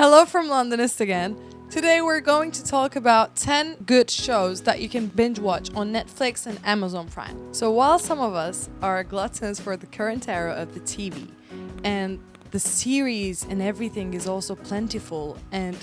Hello from Londonist again. Today we're going to talk about 10 good shows that you can binge watch on Netflix and Amazon Prime. So while some of us are gluttons for the current era of the TV, and the series and everything is also plentiful, and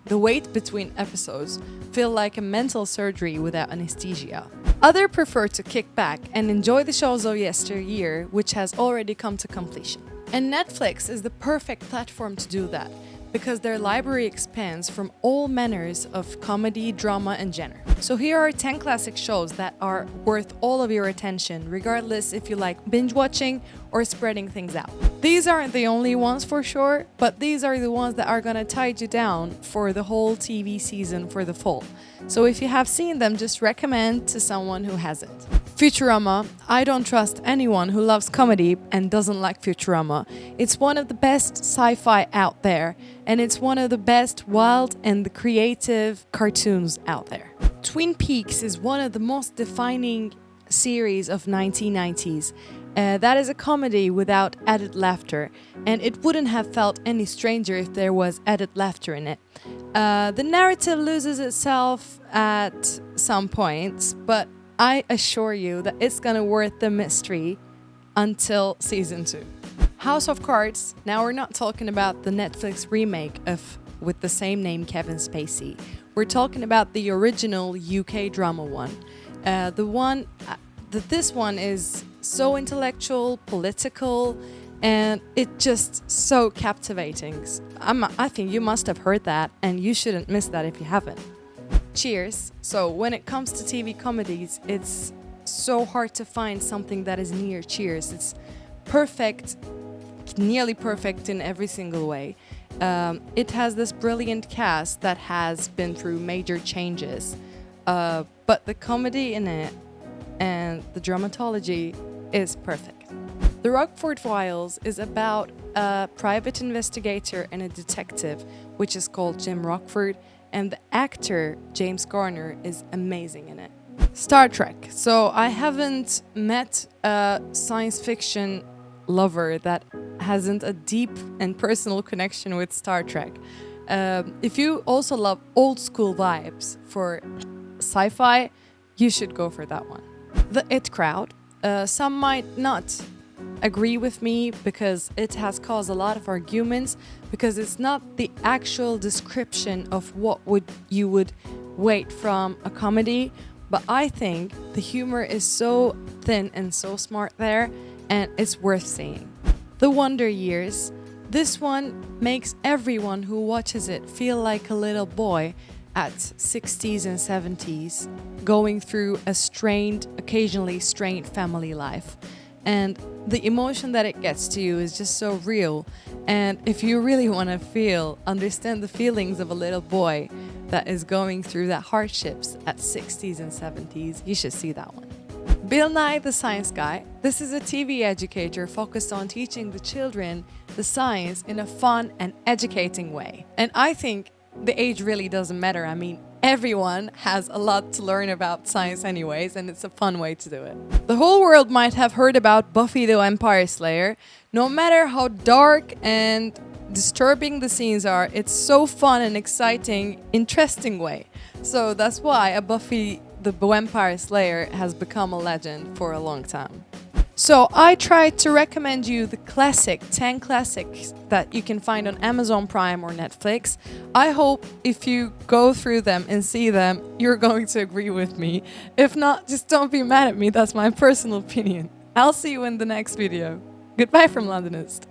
the wait between episodes feel like a mental surgery without anesthesia. Others prefer to kick back and enjoy the shows of yesteryear, which has already come to completion. And Netflix is the perfect platform to do that, because their library expands from all manners of comedy, drama, and genre. So here are 10 classic shows that are worth all of your attention, regardless if you like binge watching or spreading things out. These aren't the only ones for sure, but these are the ones that are gonna tide you down for the whole TV season for the fall. So if you have seen them, just recommend to someone who hasn't. Futurama. I don't trust anyone who loves comedy and doesn't like Futurama. It's one of the best sci-fi out there, and it's one of the best wild and creative cartoons out there. Twin Peaks is one of the most defining series of 1990s. That is a comedy without added laughter, and it wouldn't have felt any stranger if there was added laughter in it. The narrative loses itself at some points, but I assure you that it's gonna worth the mystery until season 2. House of Cards. Now we're not talking about the Netflix remake of with the same name Kevin Spacey. We're talking about the original UK drama one. This one is so intellectual, political, and it just so captivating. I think you must have heard that, and you shouldn't miss that if you haven't. Cheers. So when it comes to TV comedies, it's so hard to find something that is near Cheers. It's perfect, nearly perfect in every single way. It has this brilliant cast that has been through major changes, but the comedy in it and the dramatology is perfect. The Rockford Files is about a private investigator and a detective, which is called Jim Rockford, and the actor James Garner is amazing in it. Star Trek. So I haven't met a science fiction lover that hasn't a deep and personal connection with Star Trek. If you also love old school vibes for sci-fi, you should go for that one. The It Crowd. Some might not agree with me because it has caused a lot of arguments, because it's not the actual description of what you would wait from a comedy, but I think the humor is so thin and so smart there, and it's worth seeing. The Wonder Years. This one makes everyone who watches it feel like a little boy at 60s and 70s going through a occasionally strained family life. And the emotion that it gets to you is just so real. And if you really want to understand the feelings of a little boy that is going through that hardships at 60s and 70s, you should see that one. Nye the Science Guy. This is a TV educator focused on teaching the children the science in a fun and educating way. And I think the age really doesn't matter. I mean, everyone has a lot to learn about science anyways, and it's a fun way to do it. The whole world might have heard about Buffy the Vampire Slayer. No matter how dark and disturbing the scenes are, it's so fun and exciting, interesting way. So that's why a Buffy the Vampire Slayer has become a legend for a long time. So I tried to recommend you the 10 classics that you can find on Amazon Prime or Netflix. I hope if you go through them and see them, you're going to agree with me. If not, just don't be mad at me. That's my personal opinion. I'll see you in the next video. Goodbye from Londonist.